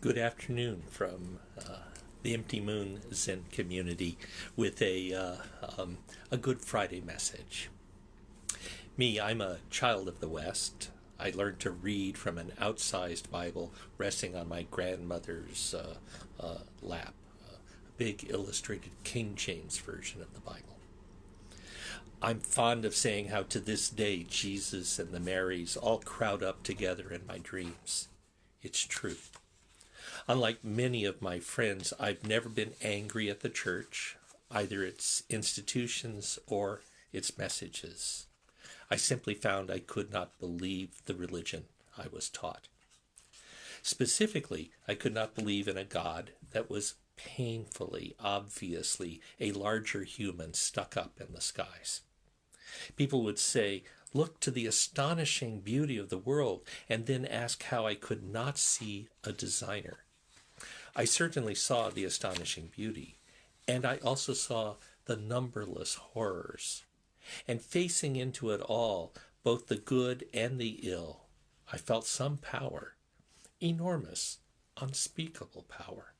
Good afternoon from the Empty Moon Zen community with a Good Friday message. I'm a child of the West. I learned to read from an outsized Bible resting on my grandmother's lap, a big illustrated King James version of the Bible. I'm fond of saying how to this day Jesus and the Marys all crowd up together in my dreams. It's true. Unlike many of my friends, I've never been angry at the church, either its institutions or its messages. I simply found I could not believe the religion I was taught. Specifically, I could not believe in a God that was painfully, obviously, a larger human stuck up in the skies. People would say, "Look to the astonishing beauty of the world," and then ask how I could not see a designer. I certainly saw the astonishing beauty, and I also saw the numberless horrors. And facing into it all, both the good and the ill, I felt some power, enormous, unspeakable power.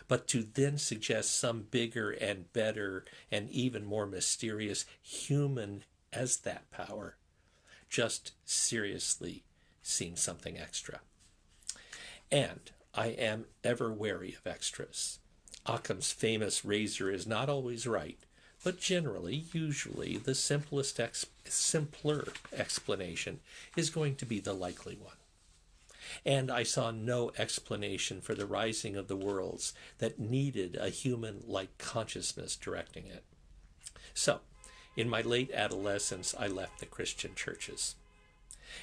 But to then suggest some bigger and better and even more mysterious human as that power just seriously seems something extra. And I am ever wary of extras. Occam's famous razor is not always right, but usually, the simpler explanation is going to be the likely one. And I saw no explanation for the rising of the worlds that needed a human-like consciousness directing it. So, in my late adolescence, I left the Christian churches.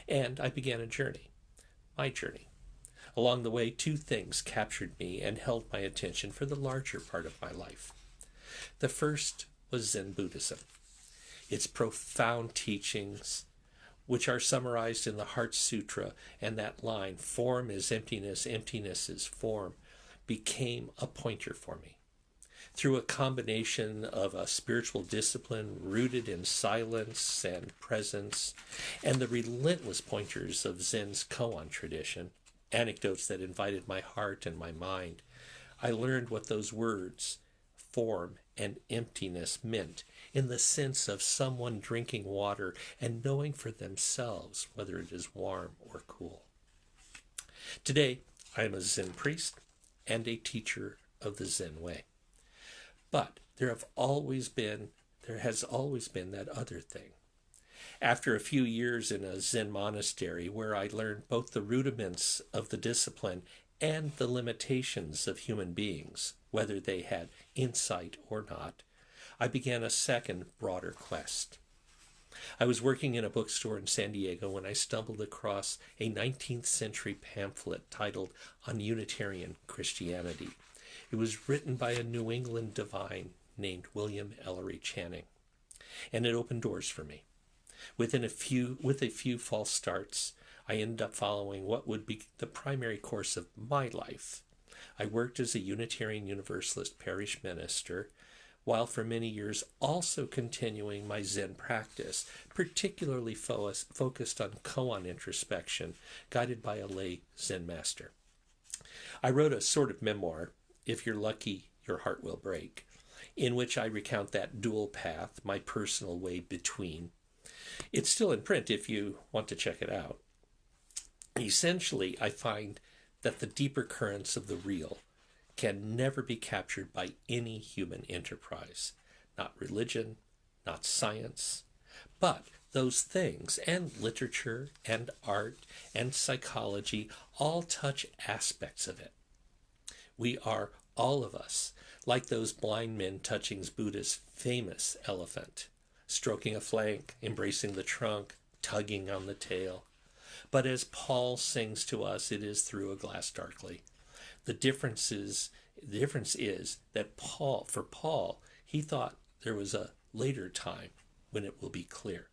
And I began a journey, my journey. Along the way, two things captured me and held my attention for the larger part of my life. The first was Zen Buddhism. Its profound teachings, which are summarized in the Heart Sutra, and that line, "Form is emptiness, emptiness is form," became a pointer for me. Through a combination of a spiritual discipline rooted in silence and presence, and the relentless pointers of Zen's koan tradition, anecdotes that invited my heart and my mind, I learned what those words, form and emptiness, meant in the sense of someone drinking water and knowing for themselves whether it is warm or cool. Today, I am a Zen priest and a teacher of the Zen way. But there has always been that other thing. After a few years in a Zen monastery where I learned both the rudiments of the discipline and the limitations of human beings, whether they had insight or not, I began a second, broader quest. I was working in a bookstore in San Diego when I stumbled across a 19th century pamphlet titled On Unitarian Christianity. It was written by a New England divine named William Ellery Channing, and it opened doors for me. With a few false starts, I ended up following what would be the primary course of my life. I worked as a Unitarian Universalist parish minister, while for many years also continuing my Zen practice, particularly focused on koan introspection, guided by a lay Zen master. I wrote a sort of memoir, "If You're Lucky, Your Heart Will Break," in which I recount that dual path, my personal way between. It's still in print if you want to check it out. Essentially, I find that the deeper currents of the real can never be captured by any human enterprise. Not religion, not science, but those things, and literature, and art, and psychology, all touch aspects of it. We are, all of us, like those blind men touching Buddha's famous elephant, stroking a flank, embracing the trunk, tugging on the tail. But as Paul sings to us, it is through a glass darkly. The difference is that for Paul, he thought there was a later time when it will be clear.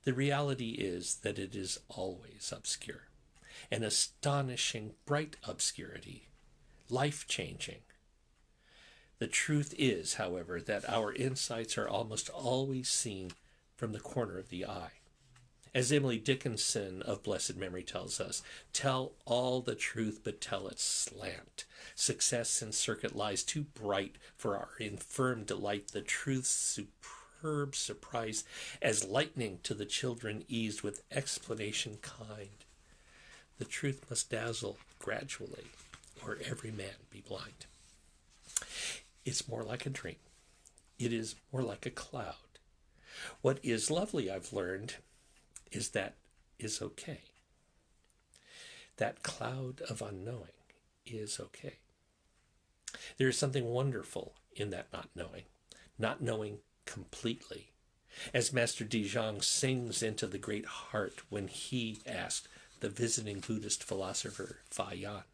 The reality is that it is always obscure, an astonishing bright obscurity, life-changing. The truth is, however, that our insights are almost always seen from the corner of the eye. As Emily Dickinson of blessed memory tells us, tell all the truth, but tell it slant. Success in circuit lies too bright for our infirm delight. The truth's superb surprise, as lightning to the children eased with explanation kind. The truth must dazzle gradually, or every man be blind. It's more like a dream. It is more like a cloud. What is lovely, I've learned, is that is okay. That cloud of unknowing is okay. There is something wonderful in that not knowing completely. As Master Dijong sings into the great heart when he asked the visiting Buddhist philosopher Fa Yan,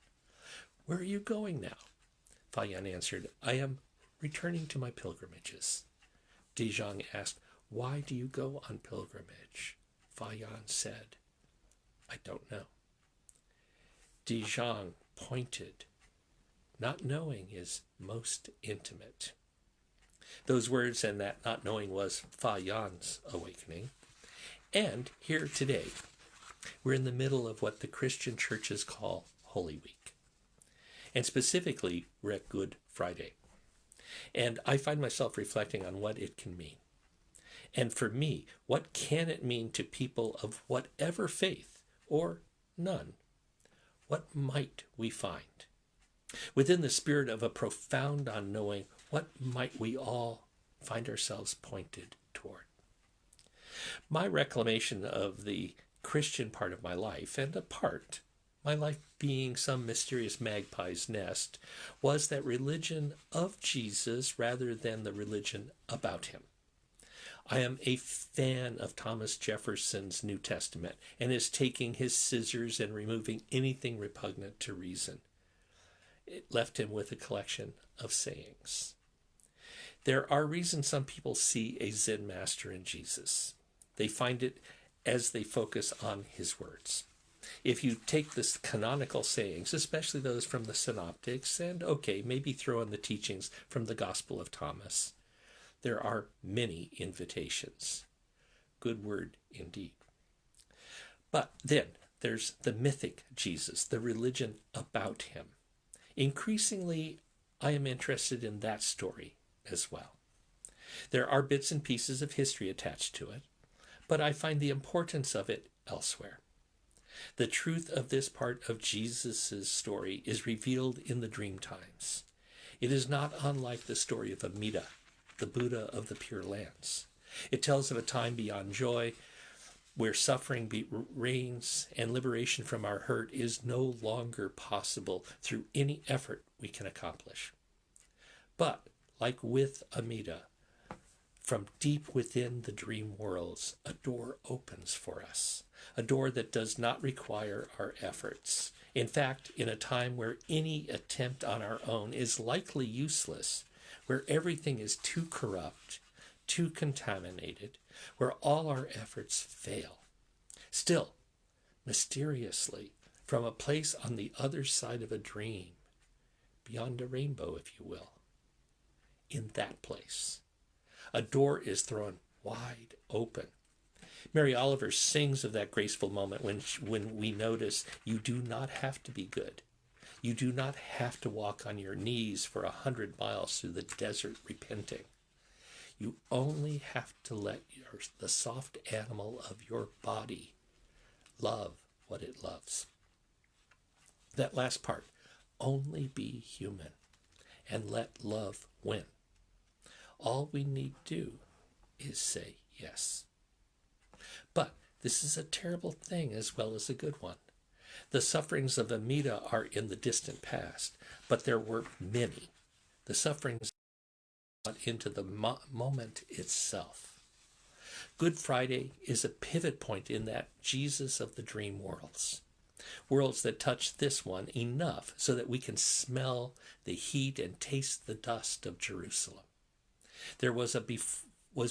"Where are you going now?" Fa Yan answered, "I am returning to my pilgrimages." Dijong asked, "Why do you go on pilgrimage?" Fa Yan said, "I don't know." Dijong pointed, "Not knowing is most intimate." Those words and that not knowing was Fa Yan's awakening. And here today, we're in the middle of what the Christian churches call Holy Week. And specifically, we're at Good Friday. And I find myself reflecting on what it can mean. And for me, what can it mean to people of whatever faith or none? What might we find? Within the spirit of a profound unknowing, what might we all find ourselves pointed toward? My reclamation of the Christian part of my life, and a part, my life being some mysterious magpie's nest, was that religion of Jesus rather than the religion about him. I am a fan of Thomas Jefferson's New Testament and is taking his scissors and removing anything repugnant to reason. It left him with a collection of sayings. There are reasons some people see a Zen master in Jesus. They find it as they focus on his words. If you take the canonical sayings, especially those from the synoptics, and maybe throw in the teachings from the Gospel of Thomas, there are many invitations. Good word indeed. But then there's the mythic Jesus, the religion about him. Increasingly, I am interested in that story as well. There are bits and pieces of history attached to it, but I find the importance of it elsewhere. The truth of this part of Jesus' story is revealed in the dream times. It is not unlike the story of Amida, the Buddha of the Pure Lands. It tells of a time beyond joy, where suffering reigns and liberation from our hurt is no longer possible through any effort we can accomplish. But, like with Amida, from deep within the dream worlds, a door opens for us, a door that does not require our efforts. In fact, in a time where any attempt on our own is likely useless, where everything is too corrupt, too contaminated, where all our efforts fail. Still, mysteriously, from a place on the other side of a dream, beyond a rainbow, if you will, in that place, a door is thrown wide open. Mary Oliver sings of that graceful moment when we notice you do not have to be good. You do not have to walk on your knees for 100 miles through the desert repenting. You only have to let the soft animal of your body love what it loves. That last part, only be human and let love win. All we need do is say yes. But this is a terrible thing as well as a good one. The sufferings of Amida are in the distant past, but there were many. The sufferings into the moment itself. Good Friday is a pivot point in that Jesus of the dream worlds. Worlds that touch this one enough so that we can smell the heat and taste the dust of Jerusalem. There was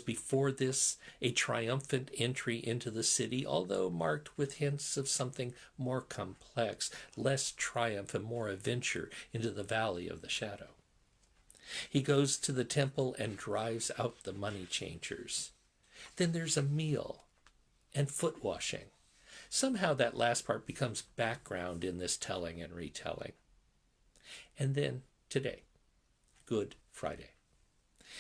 before this a triumphant entry into the city, although marked with hints of something more complex, less triumph and more adventure into the valley of the shadow. He goes to the temple and drives out the money changers. Then there's a meal, and foot washing. Somehow that last part becomes background in this telling and retelling. And then today, Good Friday.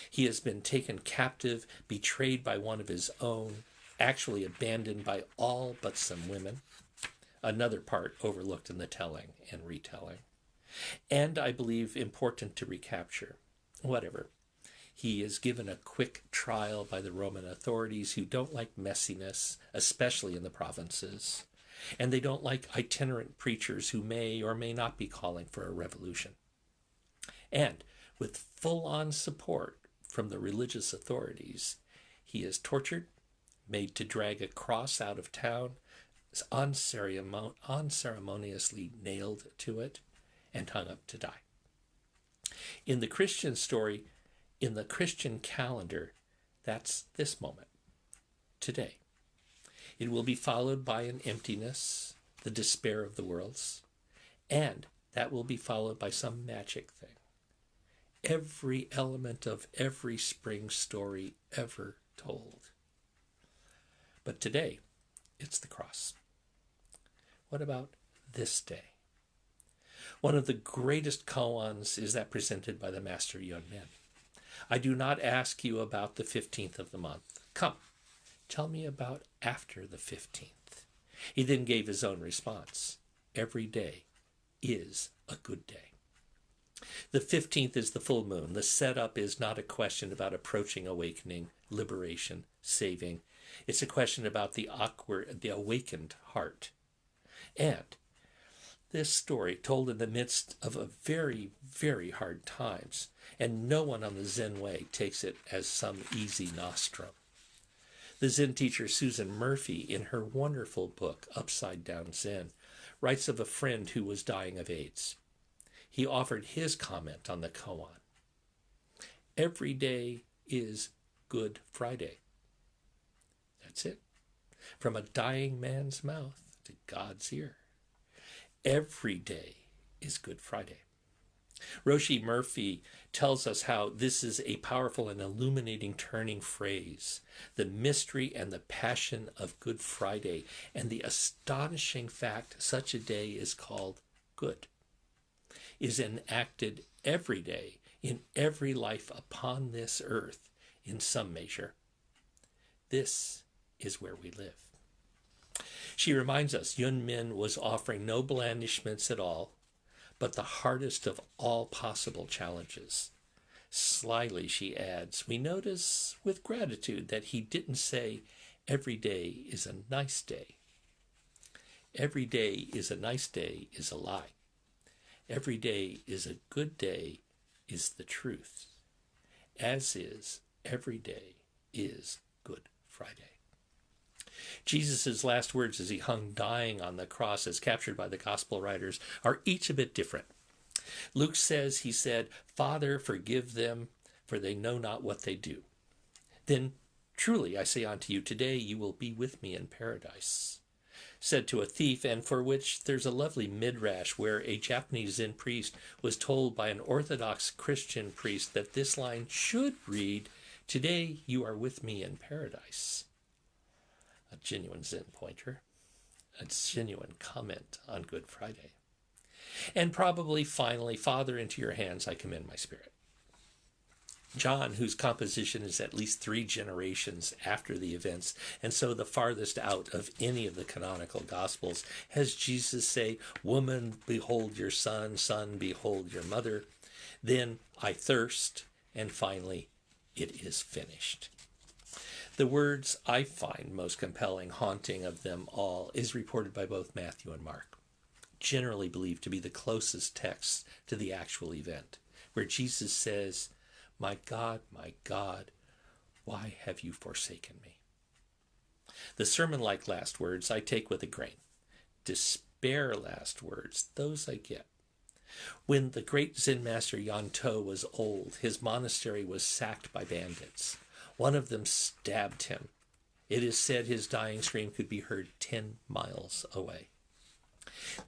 He has been taken captive, betrayed by one of his own, actually abandoned by all but some women. Another part overlooked in the telling and retelling. And I believe important to recapture. Whatever. He is given a quick trial by the Roman authorities who don't like messiness, especially in the provinces. And they don't like itinerant preachers who may or may not be calling for a revolution. And with full-on support from the religious authorities, he is tortured, made to drag a cross out of town, unceremoniously nailed to it, and hung up to die. In the Christian story, in the Christian calendar, that's this moment, today. It will be followed by an emptiness, the despair of the worlds, and that will be followed by some magic thing. Every element of every spring story ever told. But today, it's the cross. What about this day? One of the greatest koans is that presented by the Master Myoun. I do not ask you about the 15th of the month. Come, tell me about after the 15th. He then gave his own response. Every day is a good day. The 15th is the full moon. The setup is not a question about approaching awakening, liberation, saving. It's a question about the awakened heart. And this story told in the midst of a very, very hard times, and no one on the Zen way takes it as some easy nostrum. The Zen teacher Susan Murphy, in her wonderful book, Upside Down Zen, writes of a friend who was dying of AIDS. He offered his comment on the koan. Every day is Good Friday. That's it. From a dying man's mouth to God's ear. Every day is Good Friday. Roshi Murphy tells us how this is a powerful and illuminating turning phrase. The mystery and the passion of Good Friday and the astonishing fact such a day is called good is enacted every day in every life upon this earth in some measure. This is where we live. She reminds us Myoun was offering no blandishments at all, but the hardest of all possible challenges. Slyly, she adds, we notice with gratitude that he didn't say, every day is a nice day. Every day is a nice day is a lie. Every day is a good day is the truth, as is every day is Good Friday. Jesus' last words as he hung dying on the cross, as captured by the gospel writers, are each a bit different. Luke says, he said, Father, forgive them, for they know not what they do. Then, truly, I say unto you, today you will be with me in paradise. Said to a thief, and for which there's a lovely midrash where a Japanese Zen priest was told by an Orthodox Christian priest that this line should read, today you are with me in paradise. A genuine Zen pointer, a genuine comment on Good Friday. And probably finally, Father, into your hands I commend my spirit. John, whose composition is at least 3 generations after the events, and so the farthest out of any of the canonical Gospels, has Jesus say, woman, behold your son, son, behold your mother. Then I thirst, and finally, it is finished. The words I find most compelling, haunting of them all, is reported by both Matthew and Mark, generally believed to be the closest text to the actual event, where Jesus says, my God, why have you forsaken me? The sermon-like last words I take with a grain. Despair last words, those I get. When the great Zen master Yanto was old, his monastery was sacked by bandits. One of them stabbed him. It is said his dying scream could be heard 10 miles away.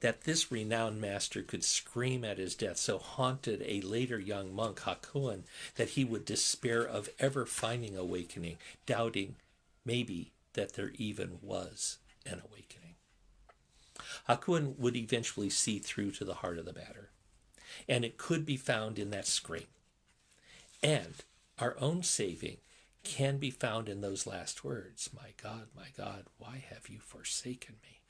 That this renowned master could scream at his death so haunted a later young monk, Hakuin, that he would despair of ever finding awakening, doubting maybe that there even was an awakening. Hakuin would eventually see through to the heart of the matter, and it could be found in that scream. And our own saving can be found in those last words, my God, why have you forsaken me?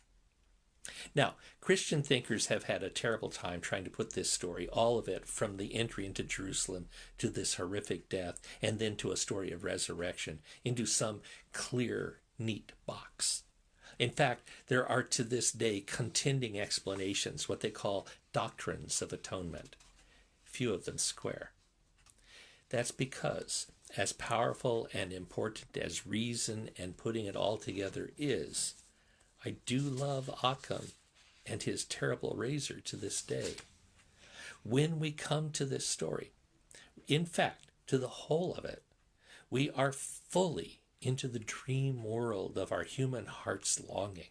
Now, Christian thinkers have had a terrible time trying to put this story, all of it, from the entry into Jerusalem to this horrific death, and then to a story of resurrection, into some clear, neat box. In fact, there are to this day contending explanations, what they call doctrines of atonement. Few of them square. That's because, as powerful and important as reason and putting it all together is, I do love Occam and his terrible razor to this day. When we come to this story, in fact, to the whole of it, we are fully into the dream world of our human heart's longing.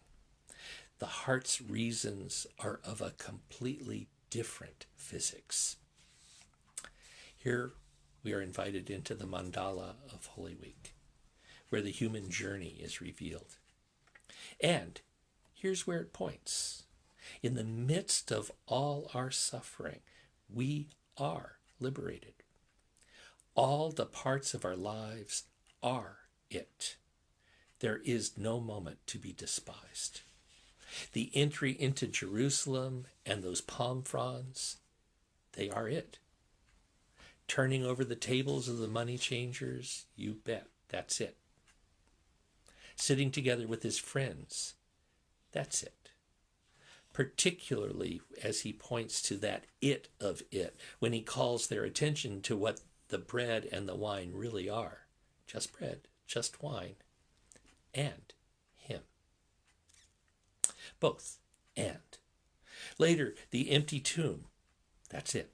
The heart's reasons are of a completely different physics. Here we are invited into the mandala of Holy Week, where the human journey is revealed. And here's where it points. In the midst of all our suffering, we are liberated. All the parts of our lives are it. There is no moment to be despised. The entry into Jerusalem and those palm fronds, they are it. Turning over the tables of the money changers, you bet, that's it. Sitting together with his friends, that's it. Particularly as he points to that it of it, when he calls their attention to what the bread and the wine really are. Just bread, just wine, and him. Both, and. Later, the empty tomb, that's it.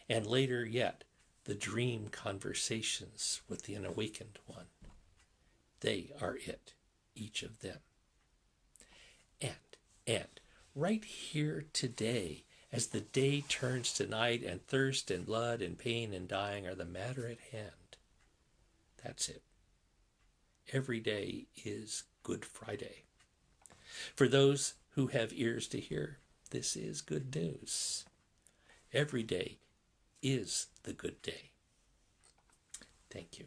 And later yet, the dream conversations with the unawakened one. They are it, each of them. And, right here today, as the day turns to night and thirst and blood and pain and dying are the matter at hand, that's it. Every day is Good Friday. For those who have ears to hear, this is good news. Every day is the good day. Thank you.